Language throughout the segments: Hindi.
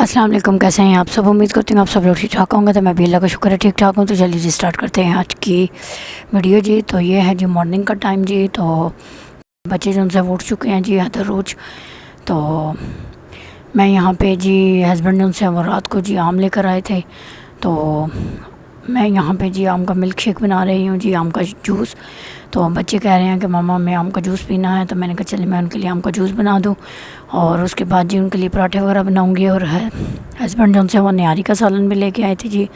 अस्सलाम वालेकुम, कैसे हैं आप सब। उम्मीद करती हूँ आप सब लोग ठीक ठाक होंगे। तो मैं भी अल्लाह का शुक्र है ठीक ठाक हूँ। तो चलिए जी स्टार्ट करते हैं आज की वीडियो जी। तो ये है जी मॉर्निंग का टाइम जी। तो बच्चे जो उनसे उठ चुके हैं जी हर रोज़। तो मैं यहाँ पे जी हस्बैंड उनसे वो रात को जी आम लेकर आए थे। तो मैं यहाँ पे जी आम का मिल्क शेक बना रही हूँ जी, आम का जूस। तो बच्चे कह रहे हैं कि मामा हमें आम का जूस पीना है। तो मैंने कहा चलिए मैं उनके लिए आम का जूस बना दूँ और उसके बाद जी उनके लिए पराठे वगैरह बनाऊँगी। और हस्बैंड जो उनसे वो निहारी का सालन भी लेके आए थे जी,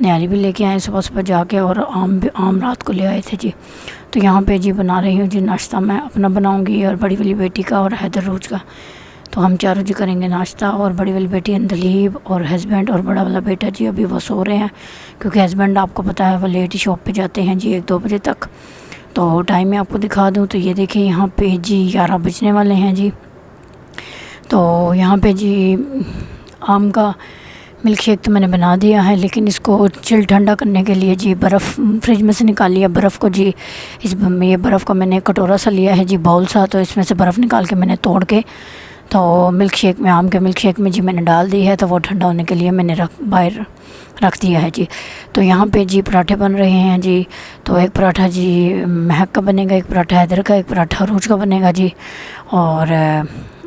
निहारी भी लेके आए सुबह सुबह जाके, और आम रात को ले आए थे जी। तो यहाँ पे जी बना रही हूँ जी नाश्ता। मैं अपना बनाऊँगी और बड़ी वाली बेटी का और हैदर रोज का। तो हम चारों जी करेंगे नाश्ता। और बड़ी वाली बेटी अंदलीब और हस्बैंड और बड़ा वाला बेटा जी अभी वो सो रहे हैं, क्योंकि हस्बैंड आपको पता है वो लेट ही शॉप पे जाते हैं जी 1-2 बजे तक। तो टाइम मैं आपको दिखा दूँ तो ये देखिए यहाँ पे जी 11 बजने वाले हैं जी। तो यहाँ पे जी आम का मिल्क शेक तो मैंने बना दिया है, लेकिन इसको चिल ठंडा करने के लिए जी बर्फ़ फ्रिज में से निकाल लिया बर्फ़ को जी। ये बर्फ़ का मैंने कटोरा सा लिया है जी, बाउल सा। तो इसमें से बर्फ़ निकाल के मैंने तोड़ के तो मिल्क शेक में, आम के मिल्क शेक में जी मैंने डाल दी है। तो वो ठंडा होने के लिए मैंने बाहर रख दिया है जी। तो यहाँ पे जी पराठे बन रहे हैं जी। तो एक पराठा जी महक का बनेगा, एक पराठा हैदर का, एक पराठा रोज का बनेगा जी। और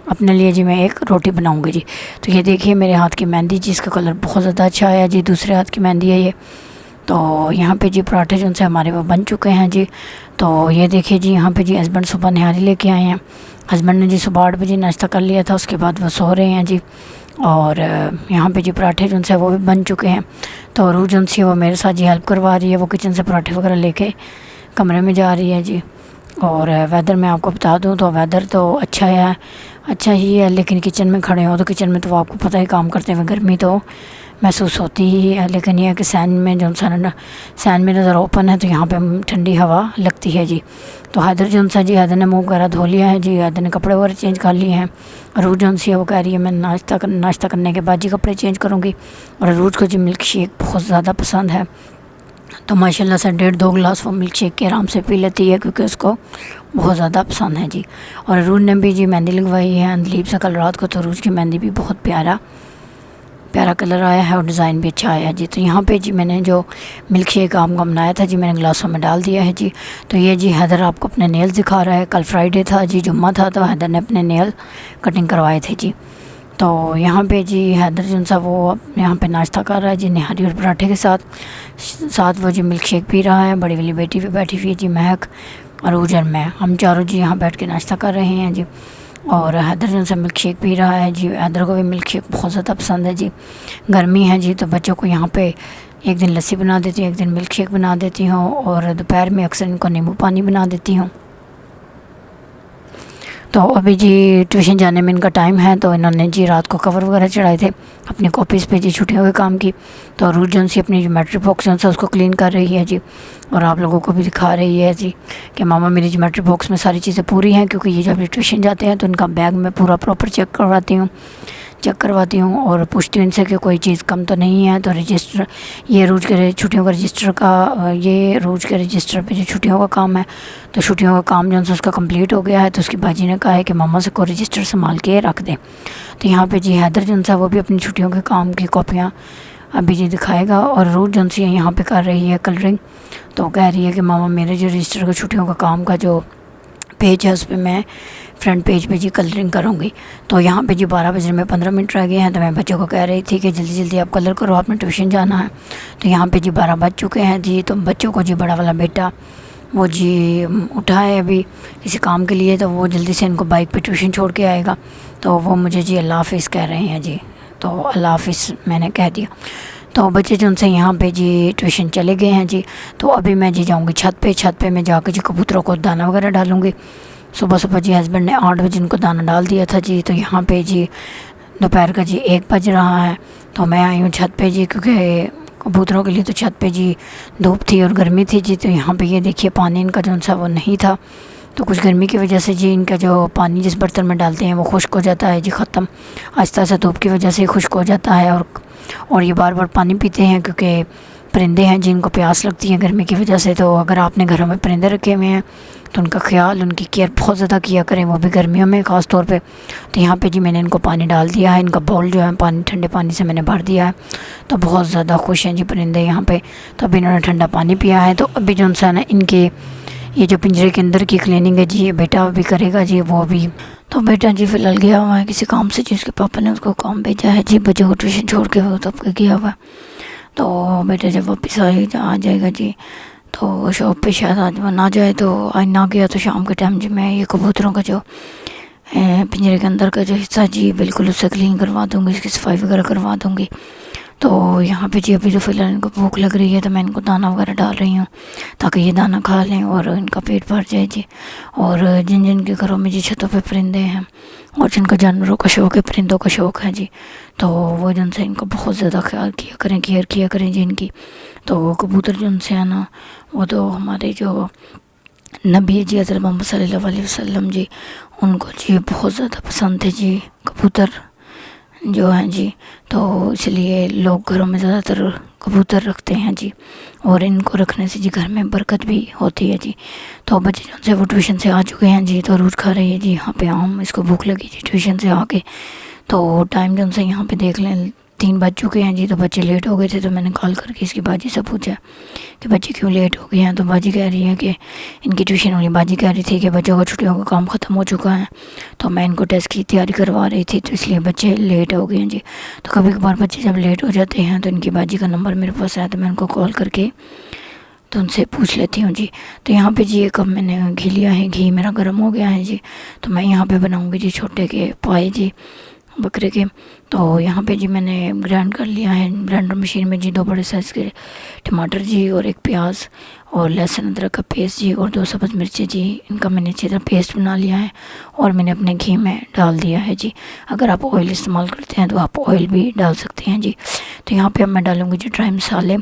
अपने लिए जी मैं एक रोटी बनाऊंगी जी। तो ये देखिए मेरे हाथ की मेहंदी जी, इसका कलर बहुत ज़्यादा अच्छा आया जी, दूसरे हाथ की मेहंदी है ये। तो यहाँ पे जी पराठे जो उनसे हमारे वो बन चुके हैं जी। तो ये देखिए जी यहाँ पे जी हस्बैंड सुबह निहारी लेके आए हैं। हस्बैंड ने जी सुबह 8 बजे नाश्ता कर लिया था, उसके बाद वो सो रहे हैं जी। और यहाँ पे जी पराठे जो उनसे वो भी बन चुके हैं। तो रूज उनसे वो मेरे साथ जी हेल्प करवा रही है, वो किचन से पराठे वगैरह लेके कमरे में जा रही है जी। और वेदर मैं आपको बता दूं तो वेदर तो अच्छा ही है, लेकिन किचन में खड़े हो तो किचन में तो आपको पता ही काम करते हुए गर्मी तो महसूस होती ही है। लेकिन यह है कि सैन में जो सैन में नज़र ओपन है तो यहाँ पे ठंडी हवा लगती है जी। तो हैदर जो सा जी, हैदर ने मुँह वगैरह धो लिया है जी, हैदर ने कपड़े वगैरह चेंज कर लिए हैं। रूज जो सी है वो कह रही है मैं नाश्ता करने के बाद जी कपड़े चेंज करूँगी। और रूज को जी मिल्क शेक बहुत ज़्यादा पसंद है। तो माशाल्लाह से 1.5-2 गिलास वो मिल्क शेक के आराम से पी लेती है, क्योंकि उसको बहुत ज़्यादा पसंद है जी। और रूज ने भी जी मेहंदी लगवाई है अंदलीब से कल रात को। तो रूज की मेहंदी भी बहुत प्यारा कलर आया है और डिज़ाइन भी अच्छा आया है जी। तो यहाँ पे जी मैंने जो मिल्क शेक आम का बनाया था जी, मैंने गिलासों में डाल दिया है जी। तो ये जी हैदर आपको अपने नेल्स दिखा रहा है। कल फ्राइडे था जी, जुम्मा था, तो हैदर ने अपने नेल कटिंग करवाए थे जी। तो यहाँ पे जी हैदर जो सा वो यहाँ पे नाश्ता कर रहा है जी निहारी और पराठे के साथ वो जी मिल्क शेक पी रहा है। बड़ी वाली बेटी भी बैठी हुई है जी, महक और उजर मैं, हम चारों जी यहाँ बैठ के नाश्ता कर रहे हैं जी। और हैदर जो सा मिल्क शेक पी रहा है जी। हैदर को भी मिल्क शेक बहुत ज़्यादा पसंद है जी। गर्मी है जी, तो बच्चों को यहाँ पे एक दिन लस्सी बना देती हूँ, एक दिन मिल्क शेक बना देती हूँ, और दोपहर में अक्सर इनको नींबू पानी बना देती हूँ। तो अभी जी ट्यूशन जाने में इनका टाइम है। तो इन्होंने जी रात को कवर वगैरह चढ़ाए थे अपनी कॉपीज़ पे जी छुट्टियों के काम की। तो रूज जो सी अपनी ज्योमेट्री बॉक्स जो उसको क्लीन कर रही है जी, और आप लोगों को भी दिखा रही है जी कि मामा मेरी ज्योमेट्री बॉक्स में सारी चीज़ें पूरी हैं। क्योंकि ये जब ट्यूशन जाते हैं तो इनका बैग में पूरा प्रॉपर चेक करवाती हूँ और पूछती हूँ इनसे कि कोई चीज़ कम तो नहीं है। तो रजिस्टर, ये रोज़ के छुट्टियों का रजिस्टर का, ये रोज़ के रजिस्टर पे जो छुट्टियों का काम है, तो छुट्टियों का काम जो है उसका कंप्लीट हो गया है। तो उसकी बाजी ने कहा है कि मामा से को रजिस्टर संभाल के रख दें। तो यहाँ पे जी हैदर जो सा वो भी अपनी छुट्टियों के काम की कॉपियाँ अभी जी दिखाएगा। और रोज़ जो सी यहाँ पे कर रही है कलरिंग। तो कह रही है कि मामा मेरे जो रजिस्टर का छुट्टियों का काम का जो पेज है उस पर मैं फ्रंट पेज पे जी कलरिंग करूँगी। तो यहाँ पे जी 12 बजे में 15 मिनट रह गए हैं। तो मैं बच्चों को कह रही थी कि जल्दी जल्दी आप कलर करो, आपने ट्यूशन जाना है। तो यहाँ पे जी 12 बज चुके हैं जी। तो बच्चों को जी बड़ा वाला बेटा वो जी उठा है अभी किसी काम के लिए, तो वो जल्दी से इनको बाइक पे ट्यूशन छोड़ के आएगा। तो वो मुझे जी अल्लाह हाफिज़ कह रहे हैं जी। तो अल्लाह हाफिज़ मैंने कह दिया। तो बच्चे जो उनसे यहाँ पे जी ट्यूशन चले गए हैं जी। तो अभी मैं जी जाऊँगी छत पे मैं जाकर जी कबूतरों को दाना वगैरह डालूँगी। सुबह सुबह जी हस्बैंड ने 8 बजे इनको दाना डाल दिया था जी। तो यहाँ पे जी दोपहर का जी 1 बज रहा है। तो मैं आई हूँ छत पे जी, क्योंकि कबूतरों के लिए तो छत पे जी धूप थी और गर्मी थी जी। तो यहाँ पे ये देखिए पानी इनका जो सा वो नहीं था। तो कुछ गर्मी की वजह से जी इनका जो पानी जिस बर्तन में डालते हैं वो खुश्क हो जाता है जी, ख़त्म आहिस्ता आहिस्ता धूप की वजह से खुश्क हो जाता है। और ये बार बार पानी पीते हैं, क्योंकि परिंदे हैं जिनको प्यास लगती है गर्मी की वजह से। तो अगर आपने घरों में परिंदे रखे हुए हैं तो उनका ख्याल, उनकी केयर बहुत ज़्यादा किया करें, वो भी गर्मियों में ख़ास तौर पे। तो यहाँ पे जी मैंने इनको पानी डाल दिया है, इनका बाउल जो है पानी ठंडे पानी से मैंने भर दिया है। तो बहुत ज़्यादा खुश हैं जी परिंदे यहाँ पे। तो अभी इन्होंने ठंडा पानी पिया है। तो अभी जो है ना इनके ये जो पिंजरे के अंदर की क्लीनिंग है जी, ये बेटा भी करेगा जी। वो भी तो बेटा जी फ़िलहाल गया हुआ है किसी काम से जी, उसके पापा ने उसको काम भेजा है जी, बच्चों को ट्यूशन छोड़ के वो तब गया हुआ है। तो बेटा जब वापस आ जाएगा जी, तो शॉप पे शायद आज वो ना जाए, तो आज ना गया तो शाम के टाइम जी मैं ये कबूतरों का जो पिंजरे के अंदर का जो हिस्सा जी बिल्कुल उससे क्लीन करवा दूँगी, इसकी सफाई वगैरह करवा दूँगी। तो यहाँ पे जी अभी तो फ़िलहाल इनको भूख लग रही है, तो मैं इनको दाना वगैरह डाल रही हूँ ताकि ये दाना खा लें और इनका पेट भर जाए जी। और जिन जिन के घरों में जी छतों पे परिंदे हैं और जिनको जानवरों का शौक़ है, परिंदों का शौक़ है जी, तो वो जिनसे इनका बहुत ज़्यादा ख्याल किया करें, केयर किया करें जी इनकी। तो कबूतर जिनसे है ना, वो तो हमारे जो नबी जी हज़रत मोहम्मद सल्लल्लाहु अलैहि वसल्लम जी, उनको जी बहुत ज़्यादा पसंद थे जी कबूतर जो हैं जी। तो इसलिए लोग घरों में ज़्यादातर कबूतर रखते हैं जी, और इनको रखने से जी घर में बरकत भी होती है जी। तो बच्चे जो से वो ट्यूशन से आ चुके हैं जी, तो रोज़ खा रही है जी यहाँ पे आम, इसको भूख लगी जी ट्यूशन से आके। तो टाइम जो से यहाँ पे देख लें 3 बज चुके हैं जी, तो बच्चे लेट हो गए थे। तो मैंने कॉल करके इसकी बाजी से पूछा कि बच्चे क्यों लेट हो गए हैं। तो बाजी कह रही है कि इनकी ट्यूशन वाली बाजी कह रही थी कि बच्चों का छुट्टियों का काम ख़त्म हो चुका है, तो मैं इनको टेस्ट की तैयारी करवा रही थी, तो इसलिए बच्चे लेट हो गए हैं जी। तो कभी कभार बच्चे जब लेट हो जाते हैं तो इनकी बाजी का नंबर मेरे पास है, तो मैं उनको कॉल करके तो उनसे पूछ लेती हूँ जी। तो यहाँ पे जी एक कप मैंने घी लिया है, घी मेरा गर्म हो गया है जी। तो मैं यहाँ पे बनाऊँगी जी छोटे के पाए जी बकरे के। तो यहाँ पे जी मैंने ग्राइंड कर लिया है ब्लेंडर मशीन में जी 2 बड़े साइज़ के टमाटर जी, और 1 प्याज और लहसुन अदरक का पेस्ट जी, और 2 सब्ज़ मिर्ची जी, इनका मैंने अच्छी तरह पेस्ट बना लिया है और मैंने अपने घी में डाल दिया है जी। अगर आप ऑयल इस्तेमाल करते हैं तो आप ऑयल भी डाल सकते हैं जी। तो यहाँ पे अब मैं डालूँगी जी ड्राई मसाले।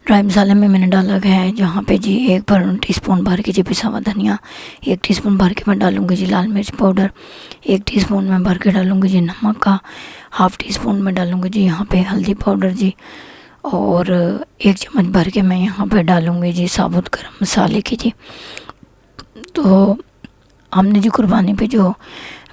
ड्राई मसाले में मैंने डाला है जहाँ पे जी 1 टीस्पून भर के जी पिसा हुआ धनिया, 1 टीस्पून भर के मैं डालूँगी जी लाल मिर्च पाउडर, 1 टीस्पून में भर के डालूँगी जी नमक का, हाफ़ टीस्पून में डालूँगी जी यहाँ पे हल्दी पाउडर जी, और 1 चम्मच भर के मैं यहाँ पे डालूँगी जी साबुत गरम मसाले की जी। तो हमने जी कुर्बानी पे जो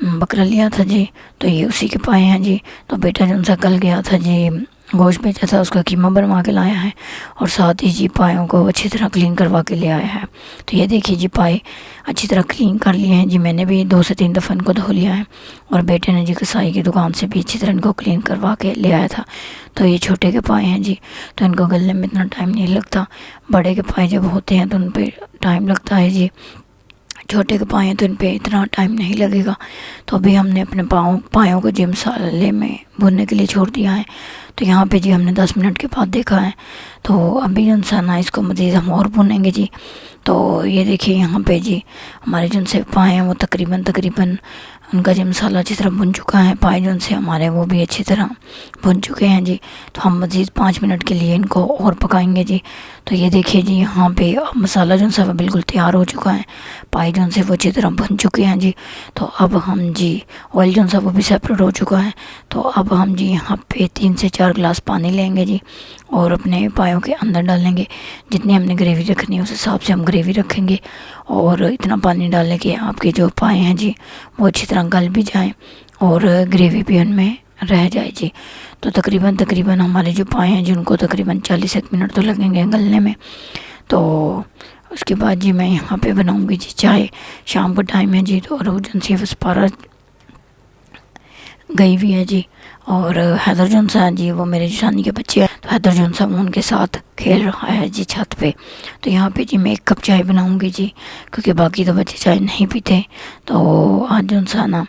बकरा लिया था जी, तो ये उसी के पाए हैं जी। तो बेटा जो उनसे कल गया था जी गोश्त बेचा था, उसका कीमा बनवा के लाया है, और साथ ही जी पायों को अच्छी तरह क्लीन करवा के ले आया है। तो ये देखिए जी पाए अच्छी तरह क्लीन कर लिए हैं जी, मैंने भी 2 से 3 दफ़ा इनको धो लिया है, और बेटे ने जी कसाई की दुकान से भी अच्छी तरह इनको क्लीन करवा के ले आया था। तो ये छोटे के पाए हैं जी, तो इनको गलने में इतना टाइम नहीं लगता। बड़े के पाए जब होते हैं तो उन पर टाइम लगता है जी, छोटे के पाए तो इन पे इतना टाइम नहीं लगेगा। तो अभी हमने अपने पायों को जी मसाले में भुनने के लिए छोड़ दिया है। तो यहाँ पे जी हमने 10 मिनट के बाद देखा है, तो अभी इंसान है इसको मज़ीद हम और भुनेंगे जी। तो ये देखिए यहाँ पे जी हमारे जो से पाए हैं वो तकरीबन उनका जो मसाला अच्छी तरह भुन चुका है, पाए जो से हमारे वो भी अच्छी तरह भुन चुके हैं जी। तो हम मज़ीद 5 मिनट के लिए इनको और पकाएंगे जी। तो ये देखिए जी यहाँ पे मसाला जो सा बिल्कुल तैयार हो चुका है, पाए जो से वो अच्छी तरह भुन चुके हैं जी। तो अब हम जी ऑयल जो सा वो भी सेपरेट हो चुका है। तो अब हम जी यहाँ पे 3 से 4 गिलास पानी लेंगे जी, और अपने पायों के अंदर डालेंगे। जितनी हमने ग्रेवी रखनी है उस हिसाब से हम ग्रेवी रखेंगे, और इतना पानी डालने के आपके जो पाए हैं जी वो अच्छी तरह गल भी जाएं और ग्रेवी भी उनमें रह जाए जी। तो तकरीबन हमारे जो पाए हैं जी उनको तकरीबन 40 मिनट तो लगेंगे गलने में। तो उसके बाद जी मैं यहाँ पे बनाऊँगी जी चाय। शाम का टाइम है जी, तो रोज़न से वसपारा गई हुई है जी, और हैदर जोन सा जी वो मेरे शानी के बच्चे हैं, तो हैदर जोन सा उनके साथ खेल रहा है जी छत पे। तो यहाँ पे जी मैं 1 कप चाय बनाऊँगी जी, क्योंकि बाकी तो बच्चे चाय नहीं पीते। तो आज जोन सा ना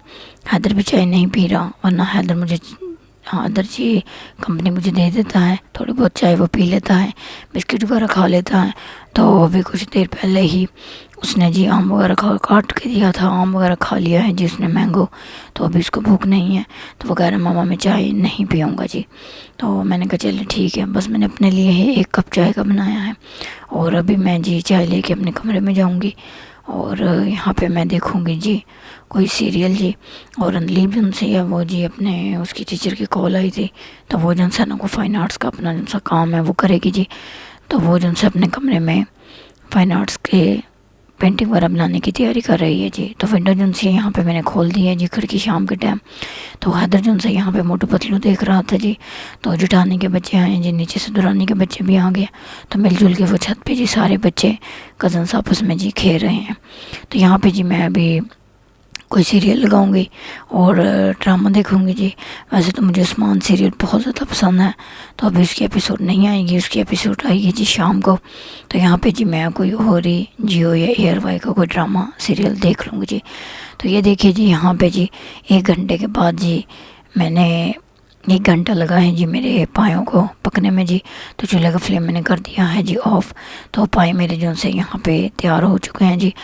हैदर भी चाय नहीं पी रहा, वरना हैदर जी कंपनी मुझे दे देता है, थोड़ी बहुत चाय वो पी लेता है, बिस्किट वगैरह खा लेता है। तो अभी कुछ देर पहले ही उसने जी आम वगैरह काट के दिया था, आम वगैरह खा लिया है जी उसने मैंगो। तो अभी उसको भूख नहीं है, तो वो कह रहा मामा मैं चाय नहीं पीऊँगा जी। तो मैंने कहा चलिए ठीक है, बस मैंने अपने लिए ही 1 कप चाय का बनाया है, और अभी मैं जी चाय लेके अपने कमरे में जाऊँगी, और यहाँ पे मैं देखूँगी जी कोई सीरियल जी। और अनलीब जन से या वो जी अपने उसकी टीचर की कॉल आई थी, तो वो जन से ना को फ़ाइन आर्ट्स का अपना जन सा काम है वो करेगी जी। तो वो जन से अपने कमरे में फ़ाइन आर्ट्स के पेंटिंग वगैरह बनाने की तैयारी कर रही है जी। तो विंडो जो सी यहाँ पे मैंने खोल दी है जी, खिड़की शाम के टाइम। तो हैदर जो से यहाँ पे मोटू पतलू देख रहा था जी। तो जुटानी के बच्चे आए जी, नीचे से दुरानी के बच्चे भी आ गए। तो मिलजुल के वो छत पे जी सारे बच्चे कज़न्स आपस में जी खेल रहे हैं। तो यहाँ पे जी मैं अभी कोई सीरियल लगाऊंगी और ड्रामा देखूंगी जी। वैसे तो मुझे उस्मान सीरियल बहुत ज़्यादा पसंद है। तो अभी उसकी एपिसोड नहीं आएगी, उसकी एपिसोड आएगी जी शाम को। तो यहाँ पे जी मैं कोई और ही जियो या एयरवाई का कोई ड्रामा सीरियल देख लूँगी जी। तो ये देखिए जी, यहाँ पे जी 1 घंटे के बाद जी मैंने 1 घंटा लगा है जी मेरे पायों को पकने में जी। तो चूल्हे का फ्लेम मैंने कर दिया है जी ऑफ़। तो पाए मेरे जो से यहाँ पे तैयार हो चुके हैं जी।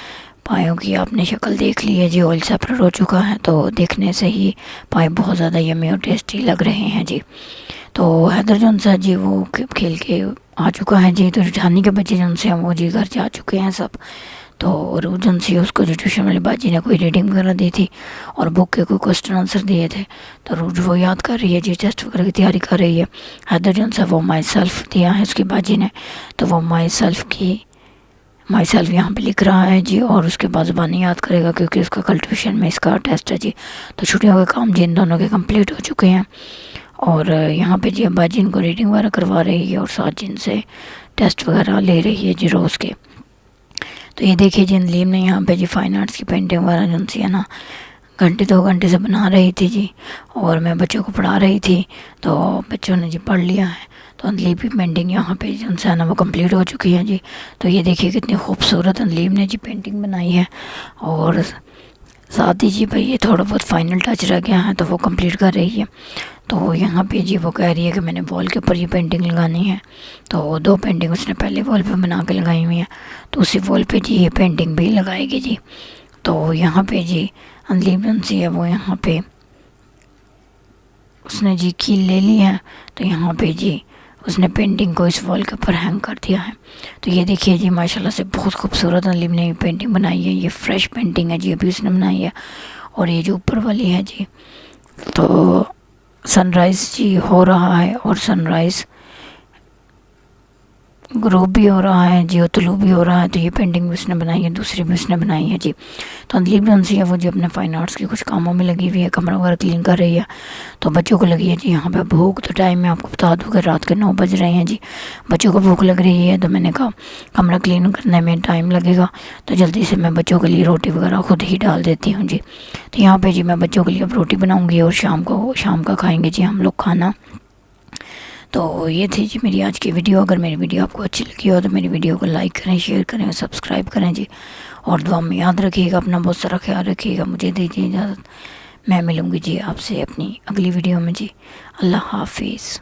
पायों की आपने शक्ल देख ली है जी, ऑयल सेपरेट हो चुका है। तो देखने से ही पाए बहुत ज़्यादा यम्मी और टेस्टी लग रहे हैं जी। तो हैदर जोन सा जी वो खेल के आ चुका है जी। तो जानी के बच्चे जोन से हम वो जी घर जा चुके हैं सब। तो रूह जोन सी उसको जो ट्यूशन वाली बाजी ने कोई रीडिंग वगैरह दी थी और बुक के कोई क्वेश्चन आंसर दिए थे। तो रूज वो याद कर रही है जी, टेस्ट वगैरह की तैयारी कर रही है। हैदर जोन सा वो माई सेल्फ दिया है उसकी बाजी ने। तो वो माई सेल्फ यहाँ पे लिख रहा है जी। और उसके बाद ज़बानी याद करेगा क्योंकि उसका कल ट्यूशन में इसका टेस्ट है जी। तो छुट्टियों के काम जी इन दोनों के कंप्लीट हो चुके हैं। और यहाँ पे जी अब्बा जी इनको रीडिंग वगैरह करवा रही है और साथ जी इनसे टेस्ट वगैरह ले रही है जी रोज़ के। तो ये देखिए जी नलीम ने यहाँ पे जी फाइन आर्ट्स की पेंटिंग वगैरह जो सी है ना 2 घंटे से बना रही थी जी। और मैं बच्चों को पढ़ा रही थी तो बच्चों ने जी पढ़ लिया है। तो अनलीम की पेंटिंग यहाँ पे जो है ना वो कंप्लीट हो चुकी है जी। तो ये देखिए कितनी खूबसूरत अनलीम ने जी पेंटिंग बनाई है। और साथ ही जी भाई ये थोड़ा बहुत फाइनल टच रह गया है तो वो कंप्लीट कर रही है। तो यहाँ पे जी वो कह रही है कि मैंने वॉल के ऊपर ये पेंटिंग लगानी है। तो 2 पेंटिंग उसने पहले वॉल पे बना के लगाई हुई है। तो उसी वॉल पे जी ये पेंटिंग भी लगाएगी जी। तो यहाँ पे जी अनलीम सी है वो यहाँ पे उसने जी कील ले ली है। तो यहाँ पे जी उसने पेंटिंग को इस वॉल के ऊपर हैंग कर दिया है। तो ये देखिए जी माशाल्लाह से बहुत खूबसूरत अनलीम ने पेंटिंग बनाई है। ये फ्रेश पेंटिंग है जी, अभी उसने बनाई है। और ये जो ऊपर वाली है जी तो सनराइज़ जी हो रहा है और सनराइज़ ग्रूप भी हो रहा है जी और तुलू भी हो रहा है। तो ये पेंटिंग भी उसने बनाई है, दूसरी भी उसने बनाई है जी। तो अनलीम जोनसी है वो जी अपने फाइन आर्ट्स के कुछ कामों में लगी हुई है, कमरा वगैरह क्लीन कर रही है। तो बच्चों को लगी है जी यहाँ पे भूख। तो टाइम में आपको बता दूँ कि रात के 9 बज रहे हैं जी। बच्चों को भूख लग रही है तो मैंने कहा कमरा क्लीन करने में टाइम लगेगा तो जल्दी से मैं बच्चों के लिए रोटी वगैरह खुद ही डाल देती हूँ जी। तो यहाँ पर जी मैं बच्चों के लिए अब रोटी बनाऊँगी और शाम का खाएँगे जी हम लोग खाना। तो ये थी जी मेरी आज की वीडियो। अगर मेरी वीडियो आपको अच्छी लगी हो तो मेरी वीडियो को लाइक करें, शेयर करें और सब्सक्राइब करें जी। और दुआ में याद रखिएगा, अपना बहुत सारा ख्याल रखिएगा। मुझे दीजिए इजाज़त, मैं मिलूँगी जी आपसे अपनी अगली वीडियो में जी। अल्लाह हाफिज़।